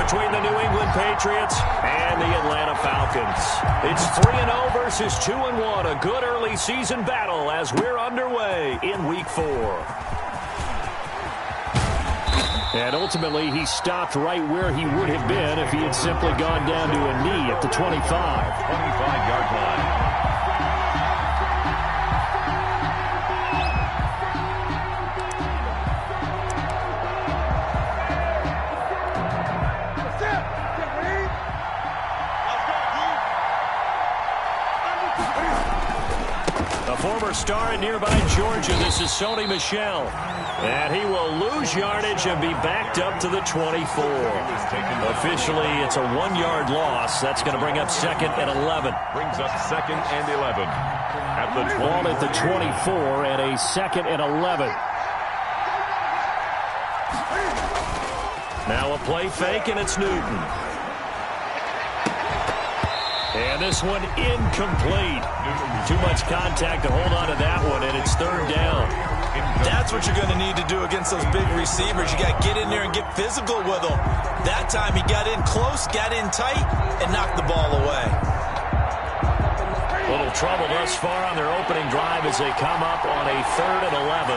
between the New England Patriots and the Atlanta Falcons. It's 3-0 versus 2-1, a good early season battle as we're underway in Week 4. And ultimately, he stopped right where he would have been if he had simply gone down to a knee at the 25. 25-yard line. Former star in nearby Georgia, this is Sony Michel. And he will lose yardage and be backed up to the 24. Officially, it's a 1-yard loss. That's going to bring up 2nd and 11. Brings up 2nd and 11. At the ball at the 24 and a 2nd and 11. Now a play fake, and it's Newton. And this one incomplete. Too much contact to hold on to that one, and it's 3rd down. That's what you're going to need to do against those big receivers. You got to get in there and get physical with them. That time he got in close, got in tight, and knocked the ball away. Little trouble thus far on their opening drive as they come up on a 3rd and 11.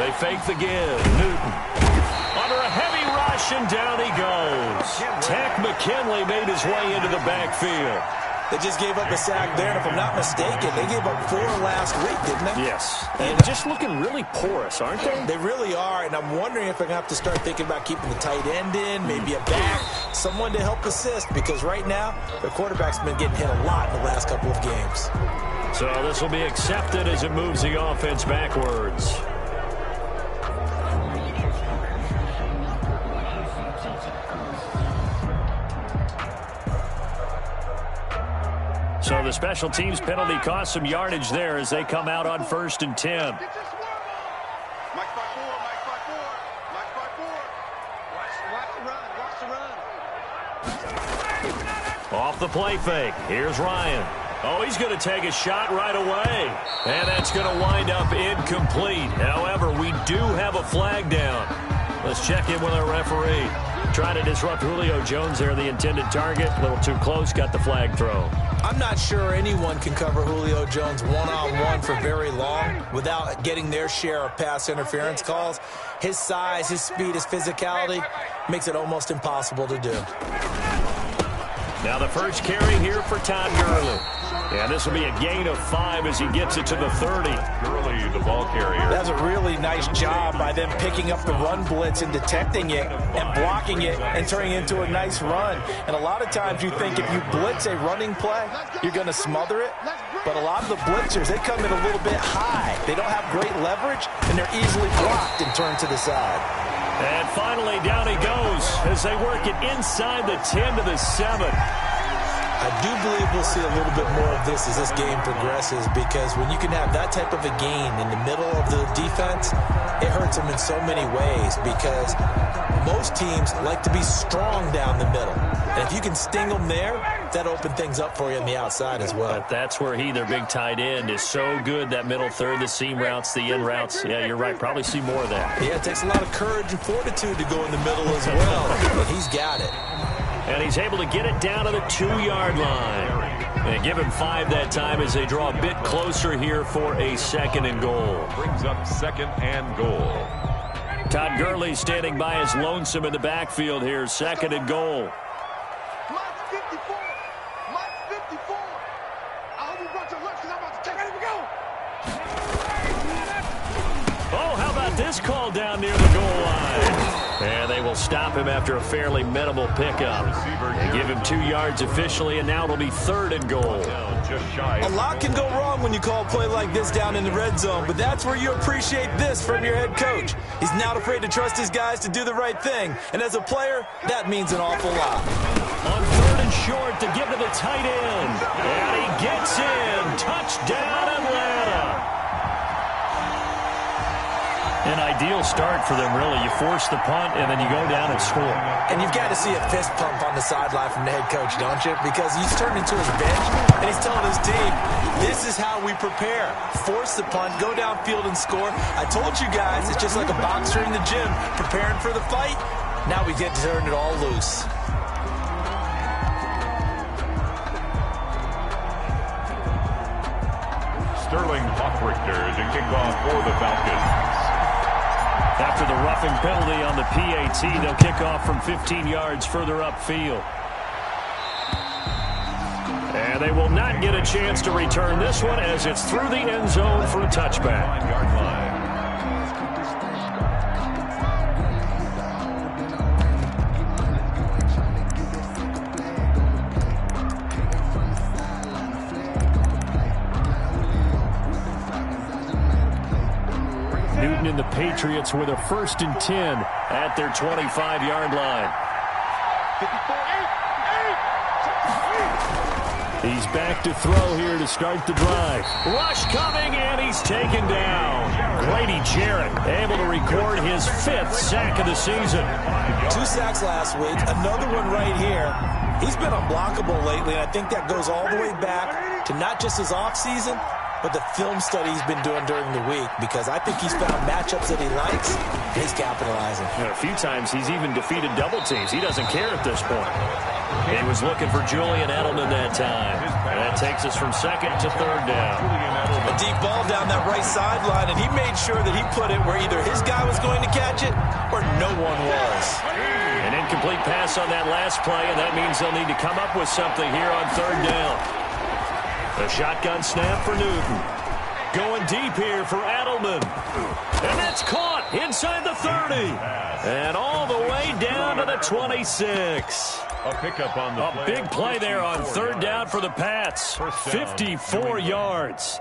They fake the give. Newton under a heavy rush, and down he goes. Tech McKinley made his way into the backfield. They just gave up a sack there, and if I'm not mistaken, they gave up 4 last week, didn't they? Yes. And just looking really porous, aren't they? They really are, and I'm wondering if they're going to have to start thinking about keeping the tight end in, maybe a back, someone to help assist, because right now, their quarterback's been getting hit a lot in the last couple of games. So this will be accepted as it moves the offense backwards. So the special teams penalty cost some yardage there as they come out on 1st and 10. Off the play fake. Here's Ryan. Oh, he's going to take a shot right away. And that's going to wind up incomplete. However, we do have a flag down. Let's check in with our referee. Trying to disrupt Julio Jones there, the intended target. A little too close, got the flag thrown. I'm not sure anyone can cover Julio Jones one-on-one for very long without getting their share of pass interference calls. His size, his speed, his physicality makes it almost impossible to do. Now the first carry here for Todd Gurley. And this will be a gain of 5 as he gets it to the 30. Gurley, the ball carrier. That's a really nice job by them picking up the run blitz and detecting it and blocking it and turning it into a nice run. And a lot of times you think if you blitz a running play, you're going to smother it. But a lot of the blitzers, they come in a little bit high. They don't have great leverage, and they're easily blocked and turned to the side. And finally, down he goes as they work it inside the 10 to the 7. I do believe we'll see a little bit more of this as this game progresses, because when you can have that type of a gain in the middle of the defense, it hurts them in so many ways, because most teams like to be strong down the middle. And if you can sting them there, that opens things up for you on the outside as well. But that's where their big tight end, is so good, that middle third, the seam routes, the in routes. Yeah, you're right. Probably see more of that. Yeah, it takes a lot of courage and fortitude to go in the middle as well, but he's got it. And he's able to get it down to the 2-yard line. And give him 5 that time as they draw a bit closer here for a 2nd and goal. Brings up 2nd and goal. Todd Gurley standing by his lonesome in the backfield here. 2nd and goal. Mike 54. Mike 54. I hope you brought your lunch because I'm about to take it. Here we go. Oh, how about this call down near the goal line? And they will stop him after a fairly minimal pickup. They give him 2 yards officially, and now it'll be 3rd and goal. A lot can go wrong when you call a play like this down in the red zone, but that's where you appreciate this from your head coach. He's not afraid to trust his guys to do the right thing, and as a player, that means an awful lot. On 3rd and short to give to the tight end. And he gets in. Touchdown, Atlanta. An ideal start for them, really. You force the punt, and then you go down and score. And you've got to see a fist pump on the sideline from the head coach, don't you? Because he's turned into his bench, and he's telling his team, this is how we prepare. Force the punt, go downfield and score. I told you guys, it's just like a boxer in the gym preparing for the fight. Now we get to turn it all loose. Sterling Hoffrichter to kick off for the Falcons. After the roughing penalty on the PAT, they'll kick off from 15 yards further upfield. And they will not get a chance to return this one as it's through the end zone for a touchback. 9-yard line. Newton and the Patriots with a 1st and 10 at their 25-yard line. He's back to throw here to start the drive. Rush coming, and he's taken down. Grady Jarrett able to record his 5th sack of the season. 2 sacks last week, another one right here. He's been unblockable lately, and I think that goes all the way back to not just his offseason, but the film study he's been doing during the week, because I think he's found matchups that he likes, and he's capitalizing. And a few times he's even defeated double teams. He doesn't care at this point. He was looking for Julian Edelman that time. And that takes us from 2nd to 3rd down. A deep ball down that right sideline, and he made sure that he put it where either his guy was going to catch it or no one was. An incomplete pass on that last play, and that means they'll need to come up with something here on 3rd down. The shotgun snap for Newton. Going deep here for Edelman. And that's caught inside the 30. And all the way down to the 26. A pickup on the play. A big play there on 3rd down for the Pats. 54 yards.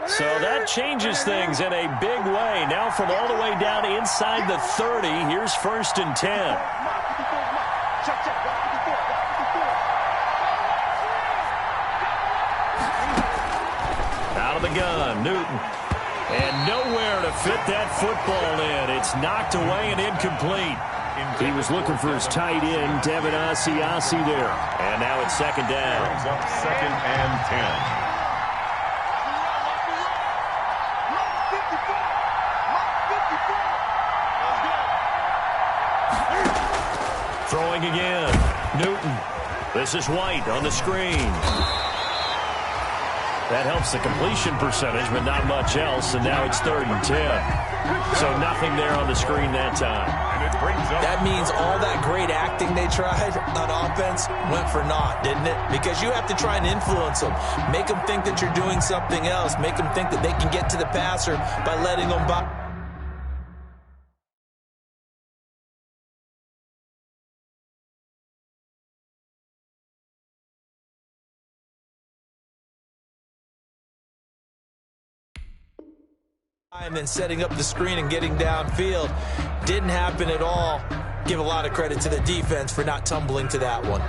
So that changes things in a big way. Now from all the way down inside the 30, here's 1st and 10. Out of the gun, Newton. And nowhere to fit that football in. It's knocked away and incomplete. He was looking for his tight end, Devin Asiasi there. And now it's 2nd down. 2nd and 10. Throwing again. Newton. This is White on the screen. That helps the completion percentage, but not much else. And now it's 3rd and 10. So nothing there on the screen that time. That means all that great acting they tried on offense went for naught, didn't it? Because you have to try and influence them. Make them think that you're doing something else. Make them think that they can get to the passer by letting them by. And then setting up the screen and getting downfield didn't happen at all. Give a lot of credit to the defense for not tumbling to that one.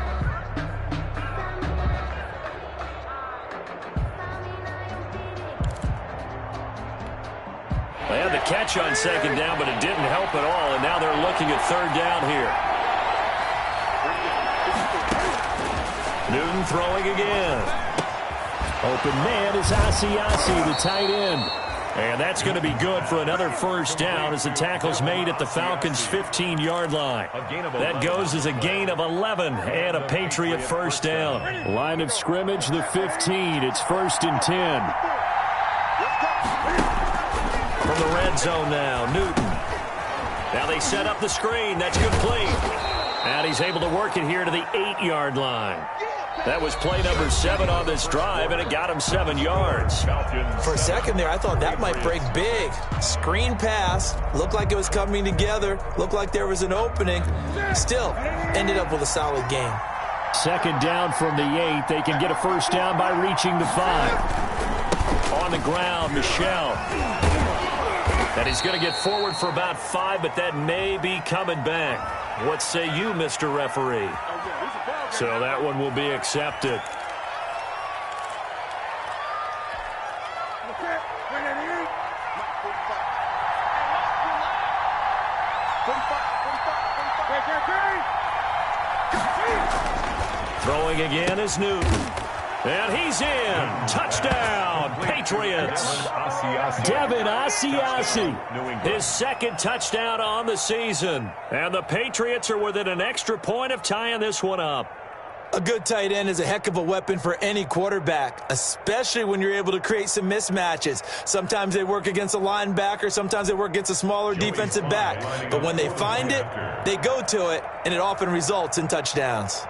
They had the catch on 2nd down, but it didn't help at all, and now they're looking at 3rd down here. Newton throwing again. Open man is Asiasi, the tight end. And that's going to be good for another 1st down as the tackle's made at the Falcons' 15-yard line. That goes as a gain of 11 and a Patriot 1st down. Line of scrimmage, the 15. It's 1st and 10. From the red zone now, Newton. Now they set up the screen. That's complete. And he's able to work it here to the 8-yard line. That was play number 7 on this drive, and it got him 7 yards. For a second there, I thought that might break big. Screen pass. Looked like it was coming together. Looked like there was an opening. Still, ended up with a solid game. 2nd down from the 8. They can get a 1st down by reaching the 5. On the ground, Michel. And he's going to get forward for about 5, but that may be coming back. What say you, Mr. Referee? So that one will be accepted. Throwing again is Newton. And he's in. Touchdown, Patriots. Devin Asiasi, his second touchdown on the season. And the Patriots are within an extra point of tying this one up. A good tight end is a heck of a weapon for any quarterback, especially when you're able to create some mismatches. Sometimes they work against a linebacker, sometimes they work against a smaller defensive back. But when they find it, they go to it, and it often results in touchdowns.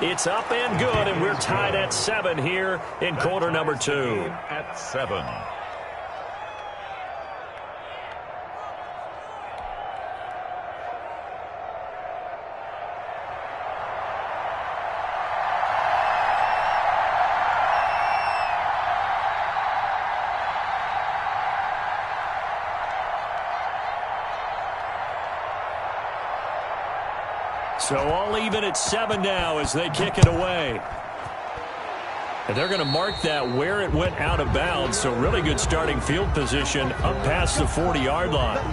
It's up and good, and we're tied at 7 here in quarter number 2. At 7. So all even at 7 now as they kick it away. And they're going to mark that where it went out of bounds. So really good starting field position up past the 40-yard line.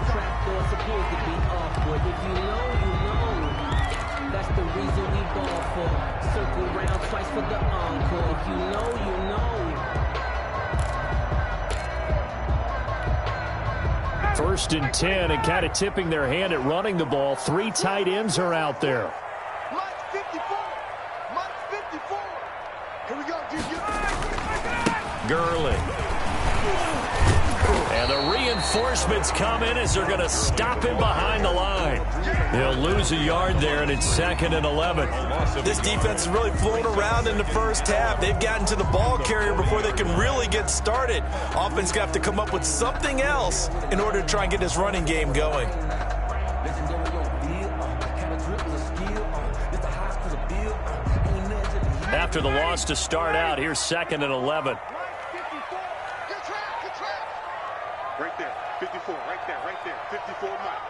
That's the reason we ball for. Circle round twice for the encore. If you know, you know. First and 10, and kind of tipping their hand at running the ball. 3 tight ends are out there. Mike 54. Mike 54. Here we go, Gurley. And the reinforcements come in as they're going to stop him behind the line. He'll lose a yard there, and it's 2nd and 11. This defense is really flown around in the first half. They've gotten to the ball carrier before they can really get started. Offense going to have to come up with something else in order to try and get this running game going. After the loss to start out, here's 2nd and 11. Right there, 54, right there, 54 Mike.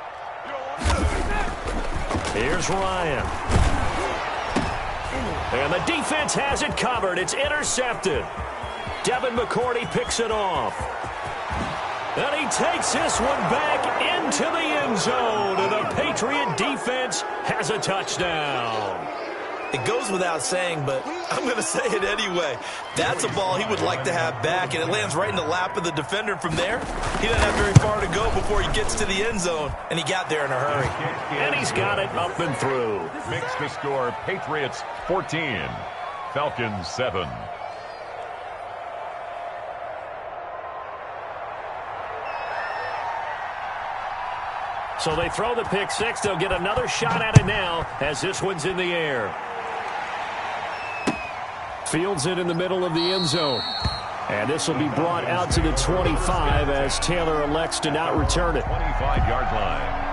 Here's Ryan. And the defense has it covered. It's intercepted. Devin McCourty picks it off. And he takes this one back into the end zone. And the Patriot defense has a touchdown. It goes without saying, but I'm going to say it anyway. That's a ball he would like to have back, and it lands right in the lap of the defender from there. He doesn't have very far to go before he gets to the end zone, and he got there in a hurry. And he's got it up and through. Makes the score Patriots 14, Falcons 7. So they throw the pick six. They'll get another shot at it now as this one's in the air. Fields it in the middle of the end zone. And this will be brought out to the 25 as Taylor elects to not return it. 25-yard line.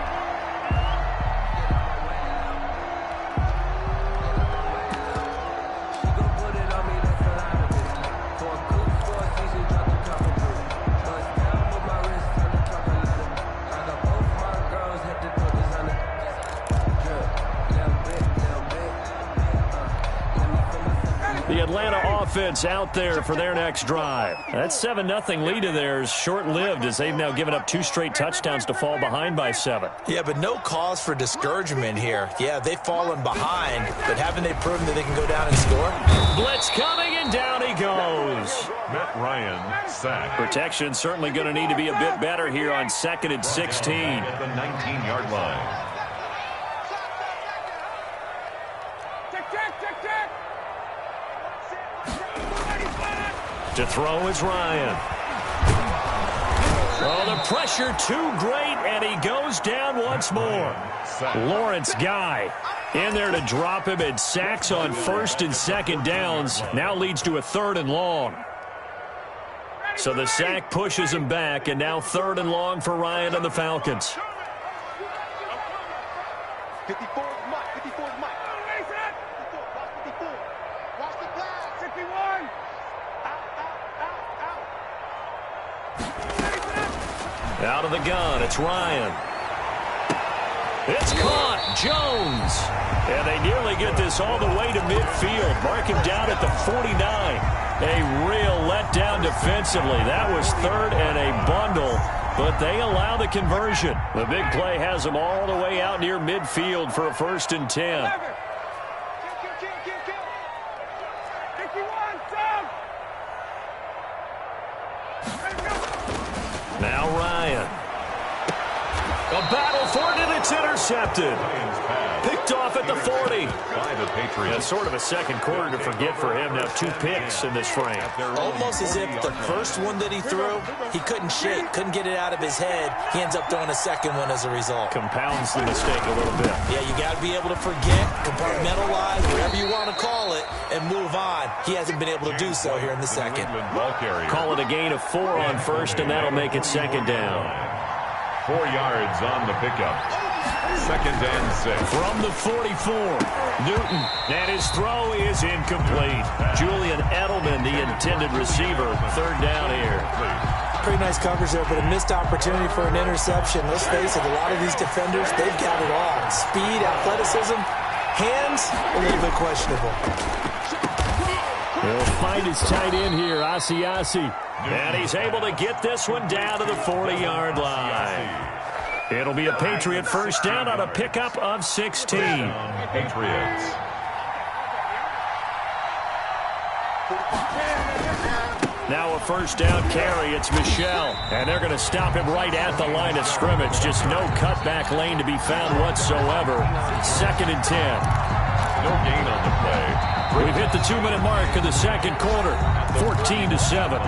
The Atlanta offense out there for their next drive. That 7-0 lead of theirs short-lived as they've now given up 2 straight touchdowns to fall behind by 7. Yeah, but no cause for discouragement here. Yeah, they've fallen behind, but haven't they proven that they can go down and score? Blitz coming, and down he goes. Matt Ryan, sack. Protection certainly going to need to be a bit better here on 2nd and 16. At the 19-yard line. To throw is Ryan. Oh, the pressure too great, and he goes down once more. Lawrence Guy in there to drop him, and sacks on 1st and 2nd downs. Now leads to a 3rd and long. So the sack pushes him back, and now 3rd and long for Ryan and the Falcons. 54 is Mike, 54 is Mike. 54, watch the pass. 61. Out of the gun, it's Ryan. It's caught, Jones. And they nearly get this all the way to midfield. Mark him down at the 49. A real letdown defensively. That was 3rd and a bundle. but they allow the conversion. The big play has them all the way out near midfield for a 1st and 10. Now Ryan. A battle for it, and it's intercepted. Picked off at the 40. Yeah, sort of a second quarter to forget for him. Now 2 picks in this frame. Almost as if the first one that he threw, he couldn't shake, couldn't get it out of his head. He ends up throwing a second one as a result. Compounds the mistake a little bit. Yeah, you got to be able to forget, compartmentalize, whatever you want to call it, and move on. He hasn't been able to do so here in the second. Call it a gain of 4 on first, and that'll make it 2nd down. 4 yards on the pickup. 2nd and 6. From the 44, Newton, and his throw is incomplete. Julian Edelman, the intended receiver, 3rd down here. Pretty nice coverage there, but a missed opportunity for an interception. Let's face it, a lot of these defenders, they've got it all. Speed, athleticism, hands, a little bit questionable. He'll find his tight end here, Asiasi. And he's able to get this one down to the 40-yard line. It'll be a Patriot 1st down on a pickup of 16. Patriots. Now a 1st down carry. It's Michel. And they're going to stop him right at the line of scrimmage. Just no cutback lane to be found whatsoever. 2nd and 10. No gain on the play. We've hit the 2-minute mark of the second quarter. 14-7.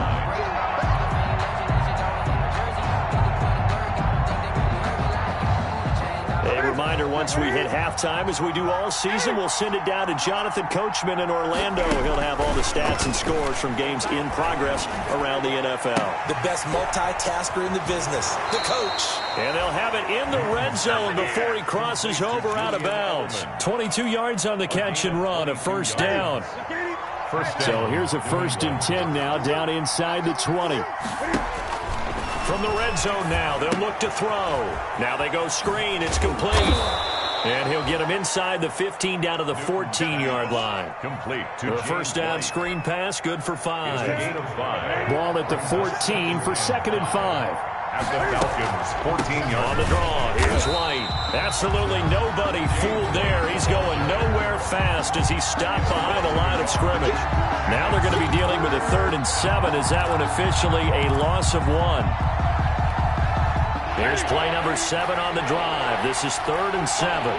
Reminder, once we hit halftime, as we do all season, we'll send it down to Jonathan Coachman in Orlando. He'll have all the stats and scores from games in progress around the NFL. The best multitasker in the business, the coach. And they'll have it in the red zone before he crosses over out of bounds. 22 yards on the catch and run, a 1st down. So here's a 1st and 10 now, down inside the 20. From the red zone now, they'll look to throw. Now they go screen. It's complete. And he'll get him inside the 15 down to the 14-yard line. Complete. The 1st down screen pass, good for 5. Ball at the 14 for 2nd and 5. At the Falcons, 14 yards. On the draw, here's White. Absolutely nobody fooled there. He's going nowhere fast as he's stopped behind the line of scrimmage. Now they're going to be dealing with a 3rd and 7 as that one officially a loss of 1. Here's play number 7 on the drive. This is 3rd and 7.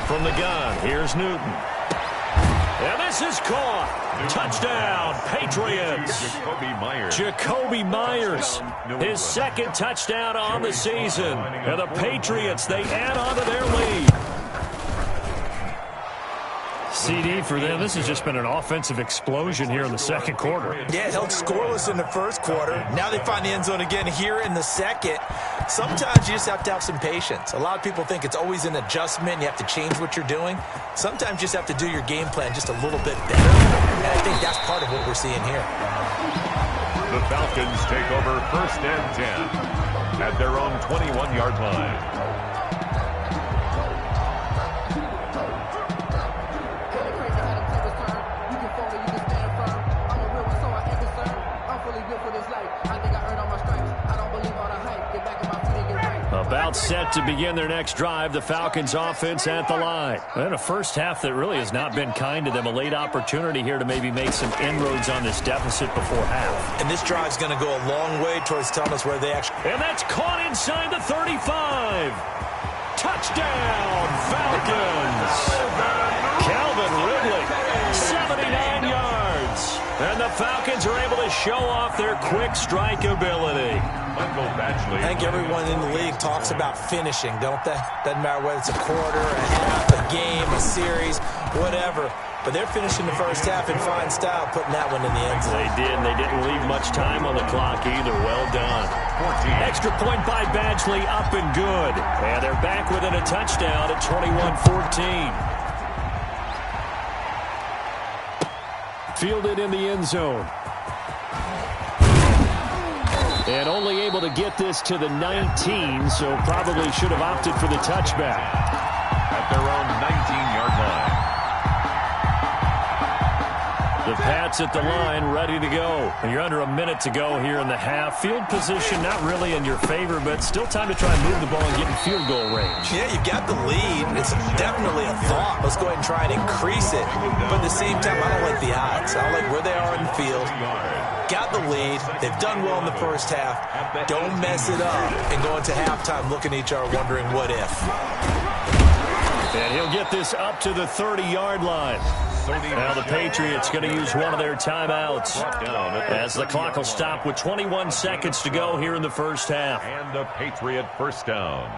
From the gun, here's Newton. And this is caught. Touchdown, Patriots. Jacoby Myers. His 2nd touchdown on the season. And the Patriots, they add on to their lead. CD for them. This has just been an offensive explosion here in the second quarter. Yeah, held scoreless in the first quarter. Now they find the end zone again here in the second. Sometimes you just have to have some patience. A lot of people think it's always an adjustment. You have to change what you're doing. Sometimes you just have to do your game plan just a little bit better. And I think that's part of what we're seeing here. The Falcons take over 1st and 10 at their own 21-yard line. About set to begin their next drive, the Falcons offense at the line. And a first half that really has not been kind to them. A late opportunity here to maybe make some inroads on this deficit before half. And this drive's going to go a long way towards telling us where they actually... And that's caught inside the 35. Touchdown, Falcons. Calvin Ridley, 79 yards. And the Falcons are able to show off their quick strike ability. I think everyone in the league talks about finishing, don't they? Doesn't matter whether it's a quarter, a half, a game, a series, whatever. But they're finishing the first half in fine style, putting that one in the end zone. They did, and they didn't leave much time on the clock either. Well done. 14. Extra point by Badgley, up and good. And they're back within a touchdown at 21-14. Fielded in the end zone. And only able to get this to the 19, so probably should have opted for the touchback. At their own 19-yard The Pats at the line, ready to go. And you're under a minute to go here in the half. Field position not really in your favor, but still time to try and move the ball and get in field goal range. Yeah, you've got the lead. It's definitely a thought. Let's go ahead and try and increase it. But at the same time, I don't like the odds. I don't like where they are in the field. Got the lead. They've done well in the first half. Don't mess it up and go into halftime looking at each other wondering what if. And he'll get this up to the 30-yard line. Now the Patriots going to use one of their timeouts as the clock will stop with 21 seconds to go here in the first half. And the Patriot first down.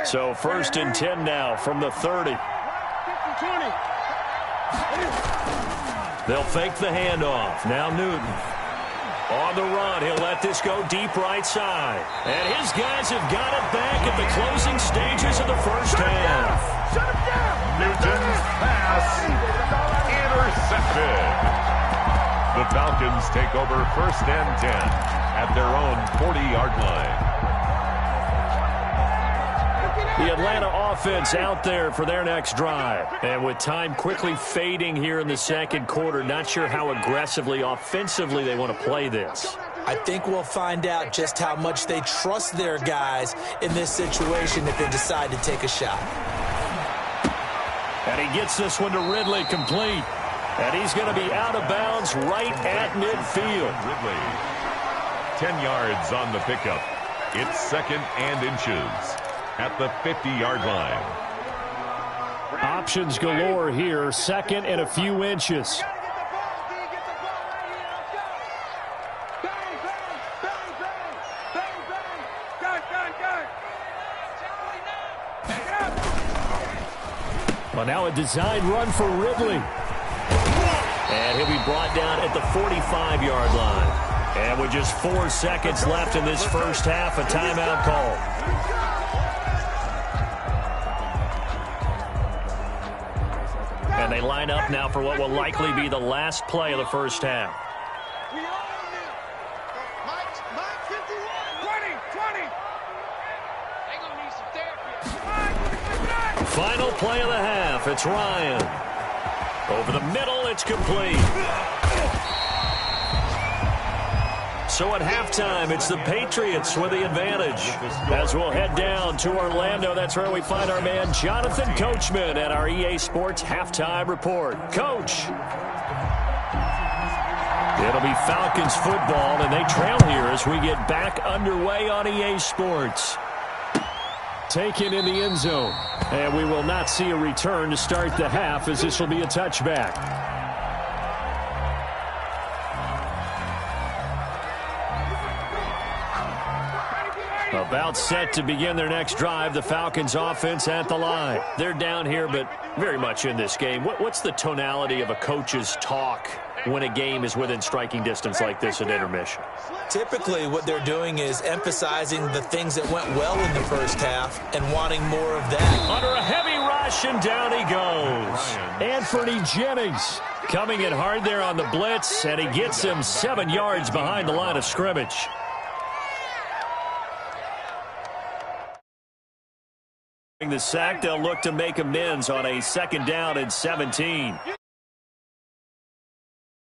So 1st and 10 now from the 30. They'll fake the handoff. Now Newton. On the run, he'll let this go deep right side. And his guys have got it back at the closing stages of the first half. Newton's pass intercepted. The Falcons take over 1st and 10 at their own 40-yard line. The Atlanta offense out there for their next drive. And with time quickly fading here in the second quarter, not sure how aggressively, offensively they want to play this. I think we'll find out just how much they trust their guys in this situation if they decide to take a shot. And he gets this one to Ridley complete. And he's going to be out of bounds right at midfield. Ridley, 10 yards on the pickup. It's 2nd and inches at the 50-yard line. Options galore here. 2nd and a few inches. Well, now a design run for Ridley. And he'll be brought down at the 45-yard line. And with just 4 seconds left in this first half, a timeout call. And they line up now for what will likely be the last play of the first half. Final play of the half. It's Ryan. Over the middle, it's complete. So at halftime, it's the Patriots with the advantage. As we'll head down to Orlando, that's where we find our man Jonathan Coachman at our EA Sports Halftime Report. Coach. It'll be Falcons football, and they trail here as we get back underway on EA Sports. Taken in the end zone. And we will not see a return to start the half, as this will be a touchback. About set to begin their next drive, the Falcons offense at the line. They're down here, but very much in this game. What's the tonality of a coach's talk when a game is within striking distance like this at intermission? Typically, what they're doing is emphasizing the things that went well in the first half and wanting more of that. Under a heavy rush, and down he goes. Anthony Jennings coming in hard there on the blitz, and he gets him 7 yards behind the line of scrimmage. The sack, they'll look to make amends on a 2nd down and 17.